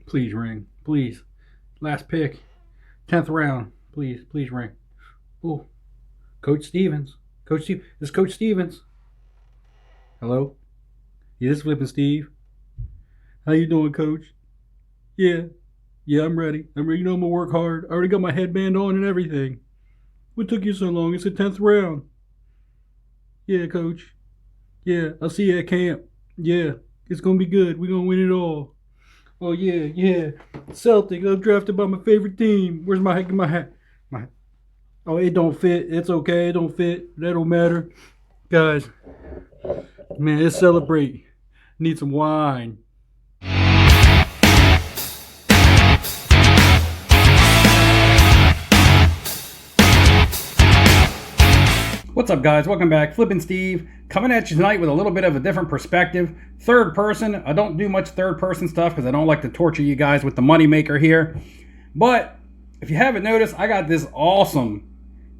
Please ring. Please. Last pick. 10th round. Please ring. Oh, Coach Stevens. This is Coach Stevens. Hello? Yeah, this is Flippin' Steve. How you doing, Coach? Yeah. Yeah, I'm ready. You know I'm gonna work hard. I already got my headband on and everything. What took you so long? It's the 10th round. Yeah, Coach. Yeah, I'll see you at camp. Yeah, it's gonna be good. We're gonna win it all. Oh yeah. Celtics. I was drafted by my favorite team. Where's my hat? My Oh, it don't fit. It's okay. It don't fit. That don't matter. Guys, man, let's celebrate. Need some wine. What's up, guys? Welcome back. Flippin' Steve coming at you tonight with a little bit of a different perspective. Third person. I don't do much third person stuff because I don't like to torture you guys with the moneymaker here. But if you haven't noticed, I got this awesome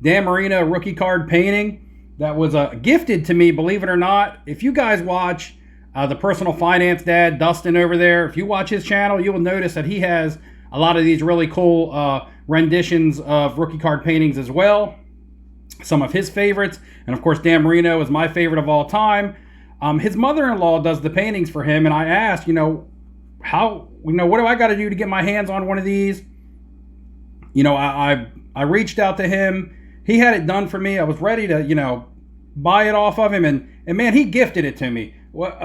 Dan Marino rookie card painting that was gifted to me, believe it or not. If you guys watch the Personal Finance Dad, Dustin over there, if you watch his channel, you will notice that he has a lot of these really cool renditions of rookie card paintings as well. Some of his favorites, and of course Dan Marino is my favorite of all time. His mother-in-law does the paintings for him, and I asked, what do I got to do to get my hands on one of these? I reached out to him. He had it done for me. I was ready to buy it off of him, and man, he gifted it to me. What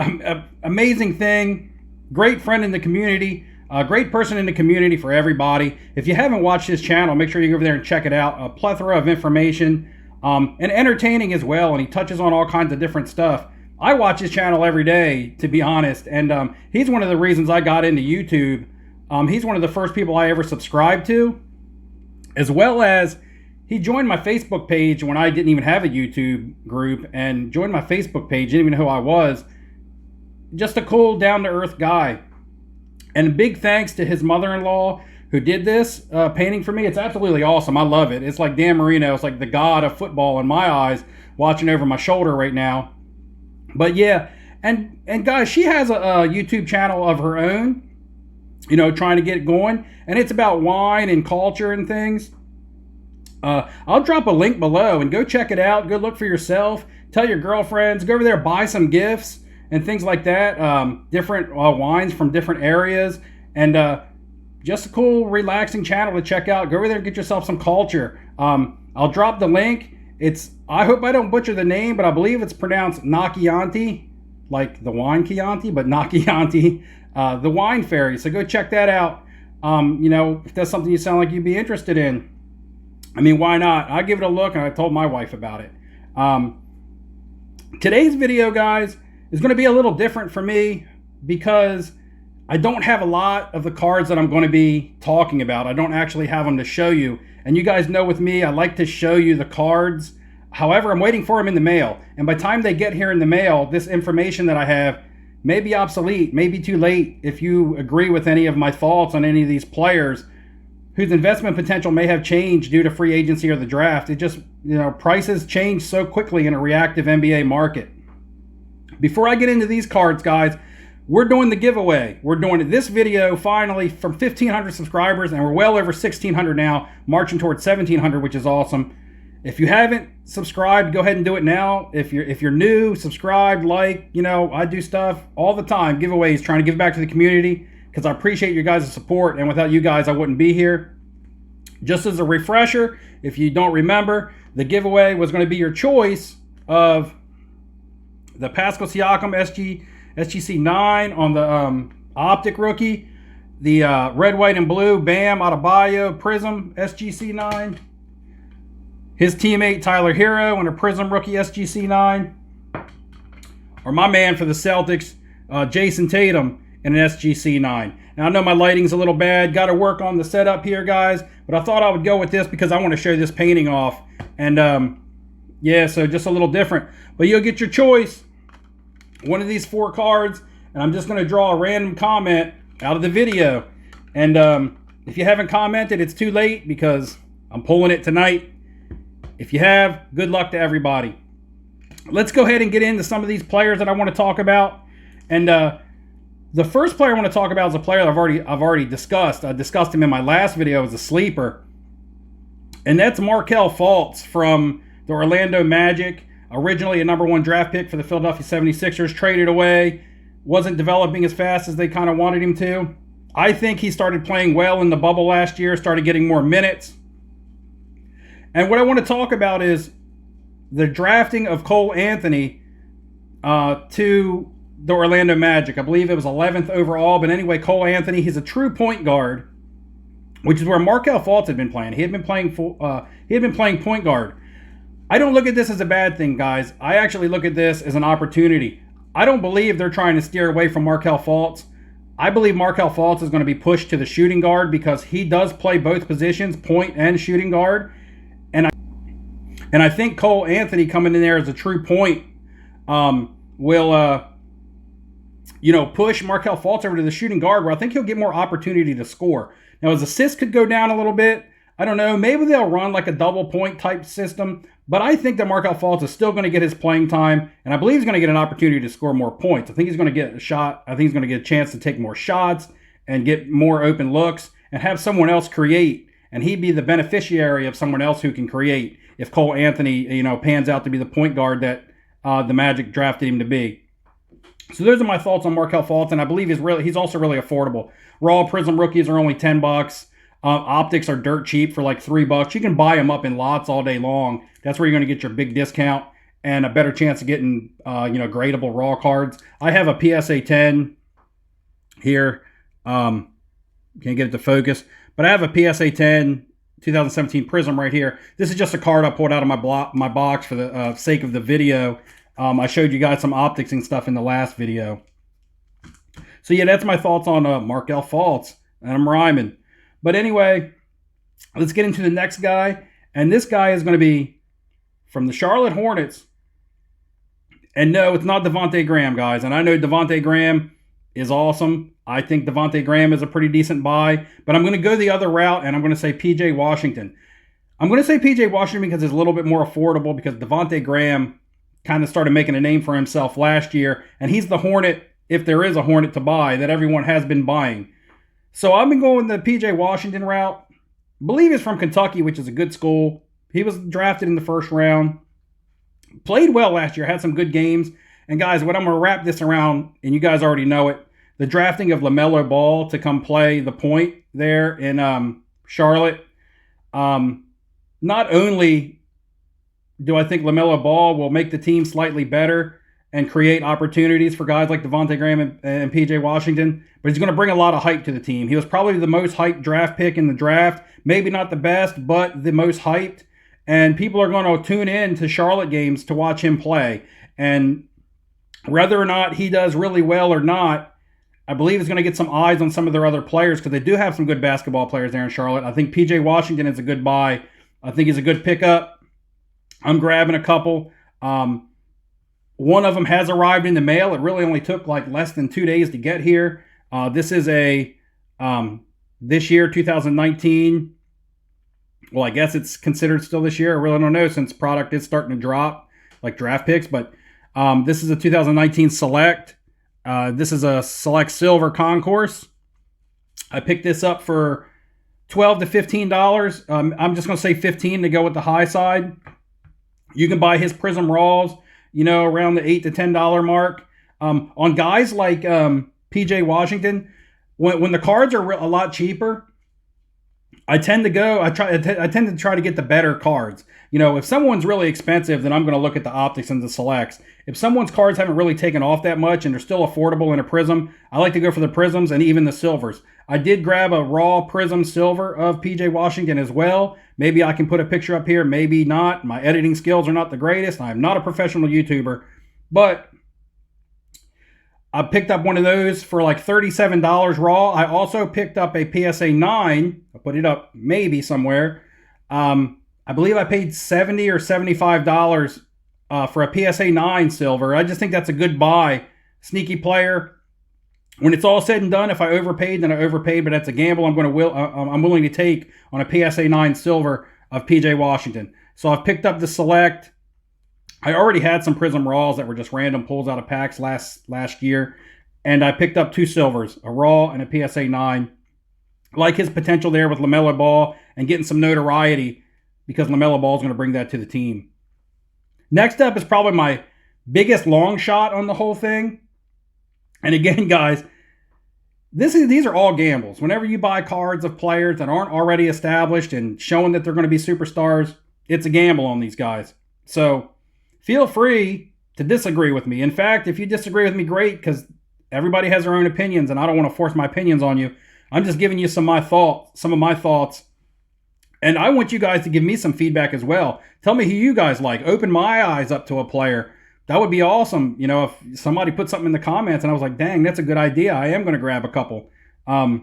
amazing thing! Great friend in the community. A great person in the community for everybody. If you haven't watched his channel, make sure you go over there and check it out. A plethora of information. And entertaining as well, and he touches on all kinds of different stuff. I watch his channel every day, to be honest, and he's one of the reasons I got into YouTube. He's one of the first people I ever subscribed to, as well as he joined my Facebook page when I didn't even have a YouTube group, and joined my Facebook page, didn't even know who I was. Just a cool, down-to-earth guy. And big thanks to his mother-in-law who did this painting for me. It's absolutely awesome. I love it. It's like Dan Marino. It's like the god of football in my eyes, watching over my shoulder right now. But yeah, and guys, she has a YouTube channel of her own, trying to get it going. And it's about wine and culture and things. I'll drop a link below and go check it out. Go look for yourself. Tell your girlfriends. Go over there, buy some gifts and things like that. Different wines from different areas. And just a cool, relaxing channel to check out. Go over there and get yourself some culture. I'll drop the link. I hope I don't butcher the name, but I believe it's pronounced Nakianti, like the wine Chianti, but Nakianti, the wine fairy. So go check that out. If that's something you sound like you'd be interested in. I mean, why not? I'll give it a look, and I told my wife about it. Today's video, guys, is going to be a little different for me because I don't have a lot of the cards that I'm going to be talking about. I don't actually have them to show you. And you guys know with me, I like to show you the cards. However, I'm waiting for them in the mail. And by the time they get here in the mail, this information that I have may be obsolete, may be too late. If you agree with any of my thoughts on any of these players whose investment potential may have changed due to free agency or the draft. It just, prices change so quickly in a reactive NBA market. Before I get into these cards, guys, we're doing the giveaway. We're doing this video finally from 1,500 subscribers, and we're well over 1,600 now, marching towards 1,700, which is awesome. If you haven't subscribed, go ahead and do it now. If you're new, subscribe, like. I do stuff all the time, giveaways, trying to give back to the community because I appreciate your guys' support, and without you guys, I wouldn't be here. Just as a refresher, if you don't remember, the giveaway was going to be your choice of the Pascal Siakam SGC 9 on the Optic rookie, the red, white, and blue Bam Adebayo Prism SGC 9, his teammate Tyler Hero on a Prism rookie SGC 9, or my man for the Celtics, Jason Tatum in an SGC 9. Now I know my lighting's a little bad, got to work on the setup here, guys, but I thought I would go with this because I want to show this painting off. And yeah, so just a little different. But you'll get your choice. One of these 4 cards, and I'm just going to draw a random comment out of the video. And if you haven't commented, it's too late because I'm pulling it tonight. If you have, good luck to everybody. Let's go ahead and get into some of these players that I want to talk about. And The first player I want to talk about is a player that I've already discussed. I discussed him in my last video as a sleeper, and that's Markelle Fultz from the Orlando Magic. Originally a number 1 draft pick for the Philadelphia 76ers, traded away, wasn't developing as fast as they kind of wanted him to. I think he started playing well in the bubble last year, started getting more minutes. And what I want to talk about is the drafting of Cole Anthony to the Orlando Magic. I believe it was 11th overall, but anyway, Cole Anthony, he's a true point guard, which is where Markelle Fultz had been playing. He had been playing point guard. I don't look at this as a bad thing, guys. I actually look at this as an opportunity. I don't believe they're trying to steer away from Markelle Fultz. I believe Markelle Fultz is going to be pushed to the shooting guard because he does play both positions, point and shooting guard. And I think Cole Anthony coming in there as a true point will push Markelle Fultz over to the shooting guard, where I think he'll get more opportunity to score. Now, his assists could go down a little bit. I don't know. Maybe they'll run like a double point type system. But I think that Markelle Fultz is still going to get his playing time. And I believe he's going to get an opportunity to score more points. I think he's going to get a shot. I think he's going to get a chance to take more shots and get more open looks and have someone else create. And he'd be the beneficiary of someone else who can create if Cole Anthony, pans out to be the point guard that the Magic drafted him to be. So those are my thoughts on Markelle Fultz, and I believe he's also really affordable. Raw Prism rookies are only $10. Optics are dirt cheap for like $3. You can buy them up in lots all day long. That's where you're going to get your big discount and a better chance of getting gradable raw cards. I have a PSA 10 here. Can't get it to focus, but I have a PSA 10 2017 Prism right here. This is just a card I pulled out of my box for the sake of the video. I showed you guys some optics and stuff in the last video. So yeah, that's my thoughts on Markelle Fultz, and I'm rhyming. But anyway, let's get into the next guy. And this guy is going to be from the Charlotte Hornets. And no, it's not Devontae Graham, guys. And I know Devontae Graham is awesome. I think Devontae Graham is a pretty decent buy. But I'm going to go the other route, and I'm going to say P.J. Washington. I'm going to say P.J. Washington because it's a little bit more affordable, because Devontae Graham kind of started making a name for himself last year. And he's the Hornet, if there is a Hornet to buy, that everyone has been buying. So I've been going the P.J. Washington route. I believe he's from Kentucky, which is a good school. He was drafted in the first round. Played well last year, had some good games. And guys, what I'm going to wrap this around, and you guys already know it, the drafting of LaMelo Ball to come play the point there in Charlotte. Not only do I think LaMelo Ball will make the team slightly better and create opportunities for guys like Devontae Graham and P.J. Washington, but he's going to bring a lot of hype to the team. He was probably the most hyped draft pick in the draft. Maybe not the best, but the most hyped. And people are going to tune in to Charlotte games to watch him play. And whether or not he does really well or not, I believe he's going to get some eyes on some of their other players, because they do have some good basketball players there in Charlotte. I think P.J. Washington is a good buy. I think he's a good pickup. I'm grabbing a couple. One of them has arrived in the mail. It really only took like less than 2 days to get here. This is a this year, 2019. Well, I guess it's considered still this year. I really don't know, since product is starting to drop, like draft picks. But this is a 2019 Select. This is a Select Silver Concourse. I picked this up for $12 to $15. I'm just going to say $15 to go with the high side. You can buy his Prism Raws, around the $8 to $10 mark. On guys like P.J. Washington, when the cards are a lot cheaper, I tend to try to get the better cards. If someone's really expensive, then I'm going to look at the optics and the selects. If someone's cards haven't really taken off that much and they're still affordable in a Prism, I like to go for the Prisms and even the silvers. I did grab a raw Prism silver of P.J. Washington as well. Maybe I can put a picture up here, maybe not. My editing skills are not the greatest. I'm not a professional YouTuber, but I picked up one of those for like $37 raw. I also picked up a PSA 9. I'll put it up maybe somewhere. I believe I paid $70 or $75 for a PSA 9 silver. I just think that's a good buy. Sneaky player. When it's all said and done, if I overpaid, then I overpaid, but that's a gamble I'm willing to take on a PSA 9 silver of PJ Washington. So I've picked up the Select. I already had some Prism Raws that were just random pulls out of packs last year. and I picked up 2 silvers, a raw and a PSA 9. Like his potential there with LaMelo Ball and getting some notoriety because LaMelo Ball is going to bring that to the team. Next up is probably my biggest long shot on the whole thing. And again, guys, these are all gambles. Whenever you buy cards of players that aren't already established and showing that they're going to be superstars, it's a gamble on these guys. So feel free to disagree with me. In fact, if you disagree with me, great, because everybody has their own opinions, and I don't want to force my opinions on you. I'm just giving you some of my thoughts. And I want you guys to give me some feedback as well. Tell me who you guys like. Open my eyes up to a player. That would be awesome. You know, if somebody put something in the comments and I was like, dang, that's a good idea, I am going to grab a couple. But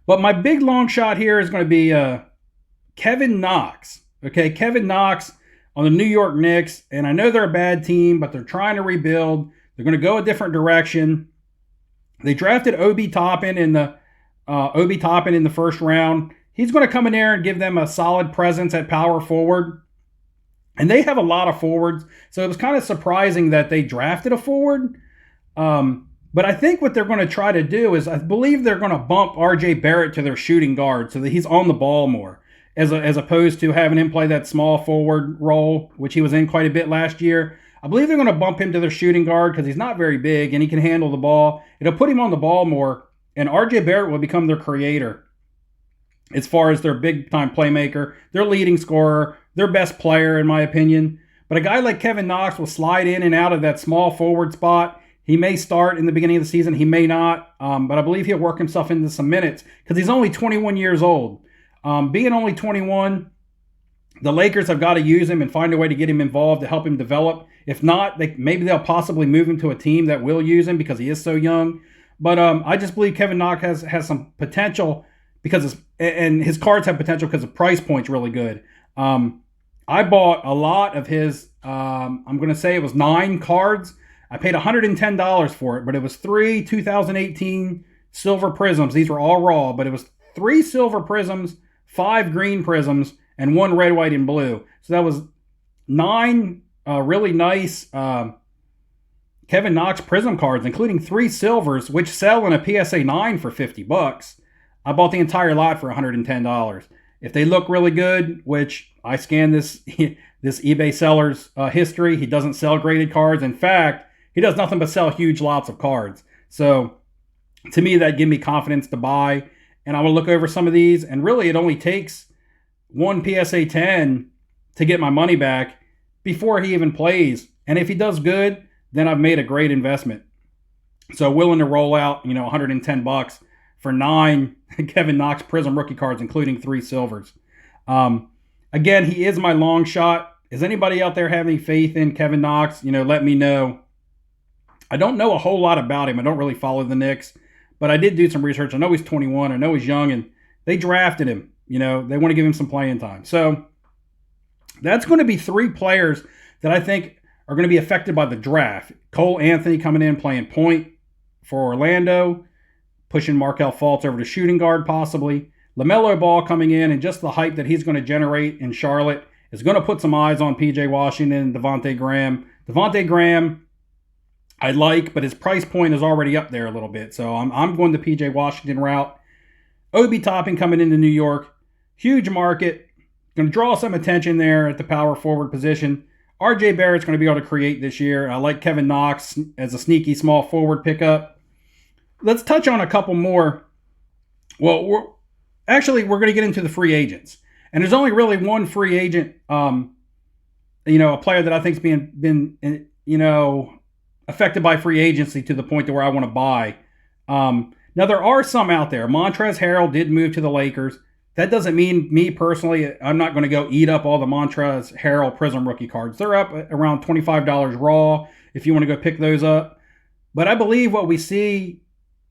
my big long shot here is going to be Kevin Knox. Okay, Kevin Knox on the New York Knicks. And I know they're a bad team, but they're trying to rebuild. They're going to go a different direction. They drafted Obi Toppin in the first round. He's going to come in there and give them a solid presence at power forward. And they have a lot of forwards, so it was kind of surprising that they drafted a forward. But I think what they're going to try to do is, I believe they're going to bump R.J. Barrett to their shooting guard so that he's on the ball more, as opposed to having him play that small forward role, which he was in quite a bit last year. I believe they're going to bump him to their shooting guard because he's not very big and he can handle the ball. It'll put him on the ball more, and R.J. Barrett will become their creator as far as their big-time playmaker, their leading scorer, their best player, in my opinion. But a guy like Kevin Knox will slide in and out of that small forward spot. He may start in the beginning of the season. He may not. But I believe he'll work himself into some minutes because he's only 21 years old. Being only 21, the Lakers have got to use him and find a way to get him involved to help him develop. If not, maybe they'll possibly move him to a team that will use him because he is so young. But I just believe Kevin Knox has some potential because his cards have potential because the price point's really good. I bought a lot of his, I'm going to say it was 9 cards. I paid $110 for it, but it was 3 2018 silver prisms. These were all raw, but it was 3 silver prisms, 5 green prisms, and 1 red, white, and blue. So that was 9 really nice Kevin Knox prism cards, including 3 silvers, which sell in a PSA 9 for $50. I bought the entire lot for $110. If they look really good, which I scanned this eBay seller's history, he doesn't sell graded cards. In fact, he does nothing but sell huge lots of cards. So to me, that gave me confidence to buy. And I will look over some of these. And really, it only takes 1 PSA 10 to get my money back before he even plays. And if he does good, then I've made a great investment. So willing to roll out, $110 for 9 Kevin Knox Prism rookie cards, including 3 silvers. Again, he is my long shot. Is anybody out there having faith in Kevin Knox? Let me know. I don't know a whole lot about him. I don't really follow the Knicks, but I did do some research. I know he's 21. I know he's young, and they drafted him. They want to give him some playing time. So that's going to be 3 players that I think are going to be affected by the draft. Cole Anthony coming in playing point for Orlando, pushing Markelle Fultz over to shooting guard possibly. LaMelo Ball coming in, and just the hype that he's going to generate in Charlotte is going to put some eyes on P.J. Washington and Devontae Graham. Devontae Graham I like, but his price point is already up there a little bit. So I'm going the P.J. Washington route. Obi Toppin coming into New York. Huge market. Going to draw some attention there at the power forward position. R.J. Barrett's going to be able to create this year. I like Kevin Knox as a sneaky small forward pickup. Let's touch on a couple more. Well, we're going to get into the free agents. And there's only really one free agent, a player that I think's been affected by free agency to the point to where I want to buy. Now, there are some out there. Montrezl Harrell did move to the Lakers. That doesn't mean me personally, I'm not going to go eat up all the Montrezl Harrell Prism rookie cards. They're up around $25 raw if you want to go pick those up. But I believe what we see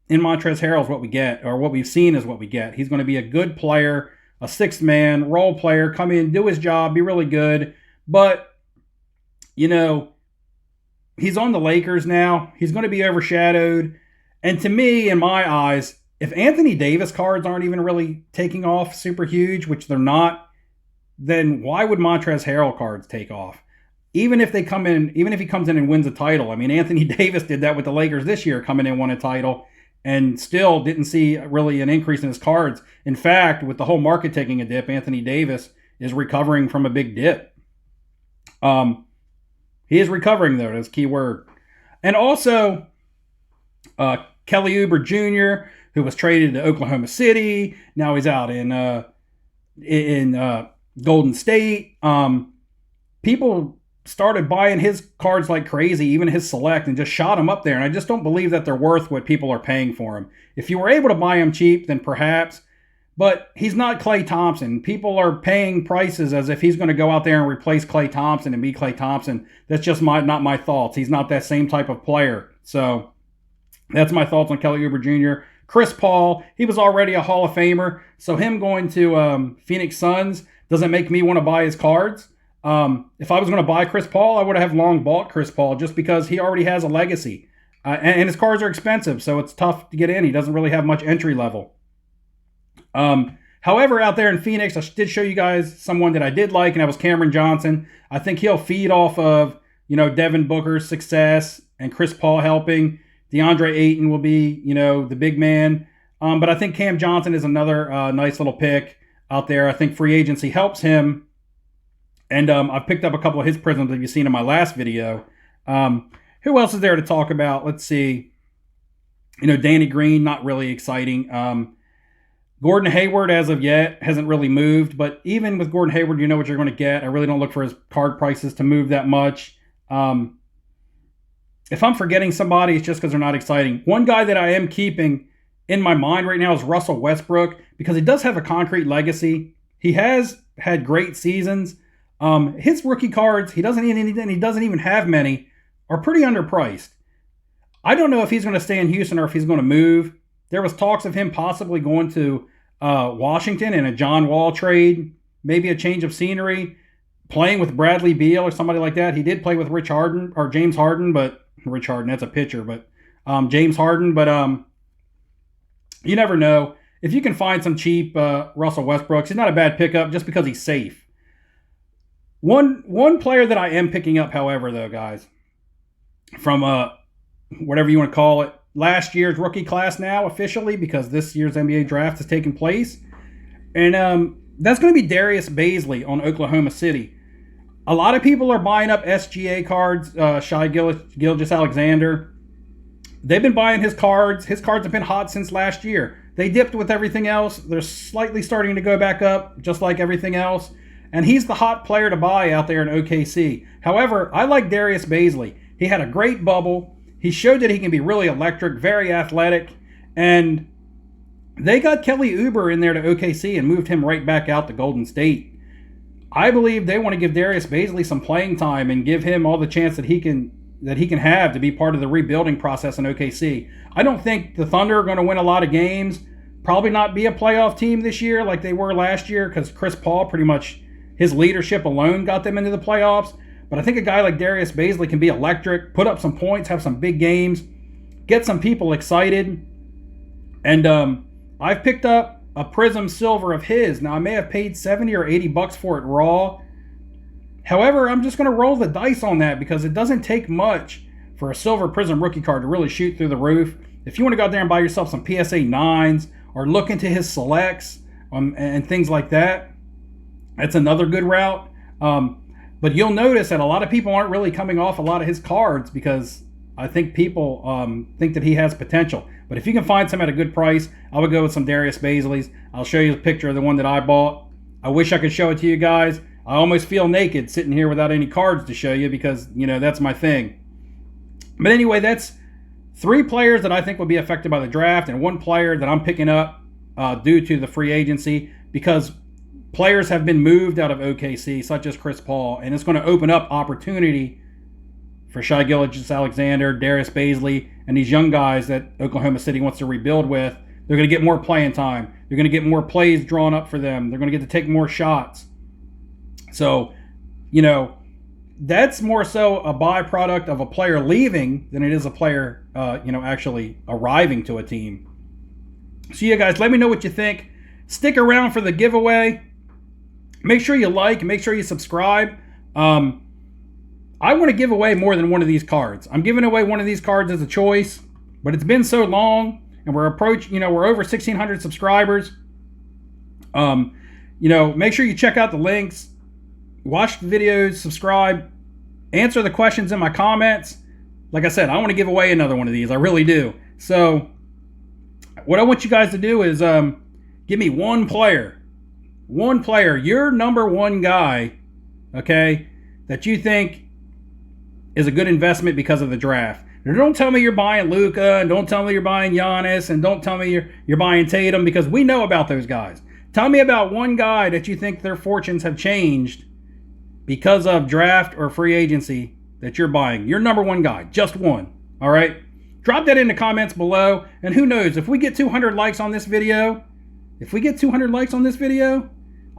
in Montrezl Harrell is what we get, or what we've seen is what we get. He's going to be a good player, a sixth man, role player, come in, do his job, be really good. But, he's on the Lakers now. He's going to be overshadowed. And to me, in my eyes, if Anthony Davis cards aren't even really taking off super huge, which they're not, then why would Montrezl Harrell cards take off? even if he comes in and wins a title. I mean, Anthony Davis did that with the Lakers this year, coming in, won a title, and still didn't see really an increase in his cards. In fact, with the whole market taking a dip, Anthony Davis is recovering from a big dip. He is recovering, though. That's a key word. And also, Kelly Oubre Jr., who was traded to Oklahoma City. Now he's out in Golden State. People started buying his cards like crazy, even his select, and just shot him up there. And I just don't believe that they're worth what people are paying for him. If you were able to buy him cheap, then perhaps. But he's not Klay Thompson. People are paying prices as if he's going to go out there and replace Klay Thompson and be Klay Thompson. That's just not my thoughts. He's not that same type of player. So that's my thoughts on Kelly Oubre Jr. Chris Paul, he was already a Hall of Famer. So him going to Phoenix Suns doesn't make me want to buy his cards. If I was going to buy Chris Paul, I would have long bought Chris Paul just because he already has a legacy. And his cards are expensive, so it's tough to get in. He doesn't really have much entry level. However, out there in Phoenix, I did show you guys someone that I did like, and that was Cameron Johnson. I think he'll feed off of, Devin Booker's success and Chris Paul helping. DeAndre Ayton will be, the big man. But I think Cam Johnson is another nice little pick out there. I think free agency helps him. And I've picked up a couple of his prisms that you've seen in my last video. Who else is there to talk about? Let's see. Danny Green, not really exciting. Gordon Hayward, as of yet, hasn't really moved. But even with Gordon Hayward, you know what you're going to get. I really don't look for his card prices to move that much. If I'm forgetting somebody, it's just because they're not exciting. One guy that I am keeping in my mind right now is Russell Westbrook, because he does have a concrete legacy. He has had great seasons. His rookie cards, he doesn't even have many, are pretty underpriced. I don't know if he's going to stay in Houston or if he's going to move. There was talks of him possibly going to Washington in a John Wall trade, maybe a change of scenery, playing with Bradley Beal or somebody like that. He did play with James Harden, but Rich Harden, that's a pitcher, but James Harden. But you never know. If you can find some cheap Russell Westbrook, he's not a bad pickup just because he's safe. One player that I am picking up, however, though, guys, from whatever you want to call it, last year's rookie class now officially, because this year's NBA draft has taken place. And that's going to be Darius Bazley on Oklahoma City. A lot of people are buying up SGA cards, Shai Gilgeous-Alexander. They've been buying his cards. His cards have been hot since last year. They dipped with everything else. They're slightly starting to go back up, just like everything else. And he's the hot player to buy out there in OKC. However, I like Darius Bazley. He had a great bubble. He showed that he can be really electric, very athletic. And they got Kelly Oubre in there to OKC and moved him right back out to Golden State. I believe they want to give Darius Bazley some playing time and give him all the chance that he can have to be part of the rebuilding process in OKC. I don't think the Thunder are going to win a lot of games. Probably not be a playoff team this year like they were last year, because Chris Paul, pretty much his leadership alone got them into the playoffs. But I think a guy like Darius Bazley can be electric, put up some points, have some big games, get some people excited. And I've picked up a Prism Silver of his. Now, I may have paid $70 or $80 for it raw. However, I'm just going to roll the dice on that, because it doesn't take much for a Silver Prism rookie card to really shoot through the roof. If you want to go out there and buy yourself some PSA 9s or look into his selects and things like that, that's another good route. But you'll notice that a lot of people aren't really coming off a lot of his cards, because I think people think that he has potential. But if you can find some at a good price, I would go with some Darius Bazley's. I'll show you a picture of the one that I bought. I wish I could show it to you guys. I almost feel naked sitting here without any cards to show you, because, that's my thing. But anyway, that's 3 players that I think will be affected by the draft, and 1 player that I'm picking up due to the free agency, because players have been moved out of OKC, such as Chris Paul, and it's going to open up opportunity for Shai Gilgeous-Alexander, Darius Bazley, and these young guys that Oklahoma City wants to rebuild with. They're going to get more playing time. They're going to get more plays drawn up for them. They're going to get to take more shots. So, that's more so a byproduct of a player leaving than it is a player, actually arriving to a team. So, yeah, guys, let me know what you think. Stick around for the giveaway. Make sure you like. Make sure you subscribe. I want to give away more than one of these cards. I'm giving away one of these cards as a choice, but it's been so long, and we're we're over 1,600 subscribers. Make sure you check out the links, watch the videos, subscribe, answer the questions in my comments. Like I said, I want to give away another one of these. I really do. So what I want you guys to do is give me one player, your number one guy, okay, that you think is a good investment because of the draft. Now, don't tell me you're buying Luka, and don't tell me you're buying Giannis, and don't tell me you're buying Tatum, because we know about those guys. Tell me about one guy that you think their fortunes have changed because of draft or free agency that you're buying. Your number one guy, just one. All right? Drop that in the comments below, and who knows, if we get 200 likes on this video,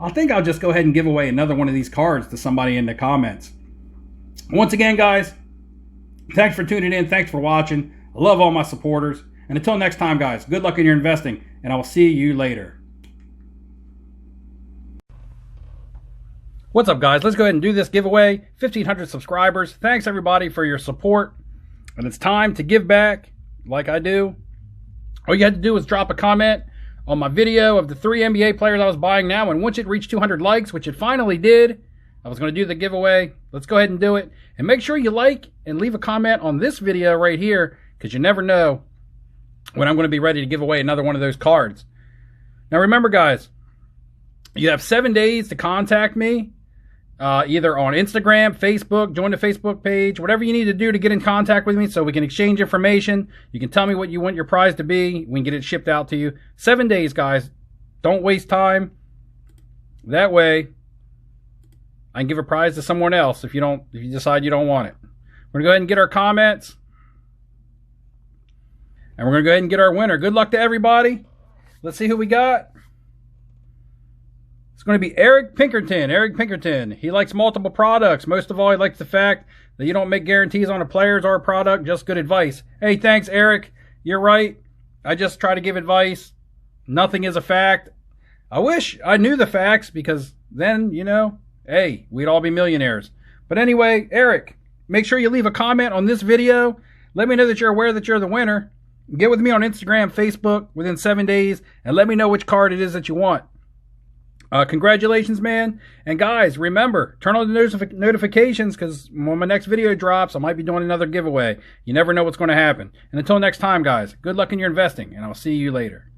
I think I'll just go ahead and give away another one of these cards to somebody in the comments. Once again, guys, thanks for tuning in. Thanks for watching. I love all my supporters. And until next time, guys, good luck in your investing, and I will see you later. What's up, guys? Let's go ahead and do this giveaway. 1,500 subscribers. Thanks, everybody, for your support. And it's time to give back like I do. All you had to do was drop a comment on my video of the 3 NBA players I was buying now. And once it reached 200 likes, which it finally did, I was going to do the giveaway. Let's go ahead and do it. And make sure you like and leave a comment on this video right here, because you never know when I'm going to be ready to give away another one of those cards. Now, remember, guys, you have 7 days to contact me. Either on Instagram, Facebook, join the Facebook page, whatever you need to do to get in contact with me so we can exchange information. You can tell me what you want your prize to be. We can get it shipped out to you. 7 days, guys. Don't waste time. That way, I can give a prize to someone else if you decide you don't want it. We're going to go ahead and get our comments. And we're going to go ahead and get our winner. Good luck to everybody. Let's see who we got. It's going to be Eric Pinkerton. Eric Pinkerton. He likes multiple products. Most of all, he likes the fact that you don't make guarantees on a players or a product, just good advice. Hey, thanks, Eric. You're right. I just try to give advice. Nothing is a fact. I wish I knew the facts, because then, hey, we'd all be millionaires. But anyway, Eric, make sure you leave a comment on this video. Let me know that you're aware that you're the winner. Get with me on Instagram, Facebook within 7 days, and let me know which card it is that you want. Congratulations, man. And guys, remember, turn on the notifications, because when my next video drops, I might be doing another giveaway. You never know what's going to happen. And until next time, guys, good luck in your investing, and I'll see you later.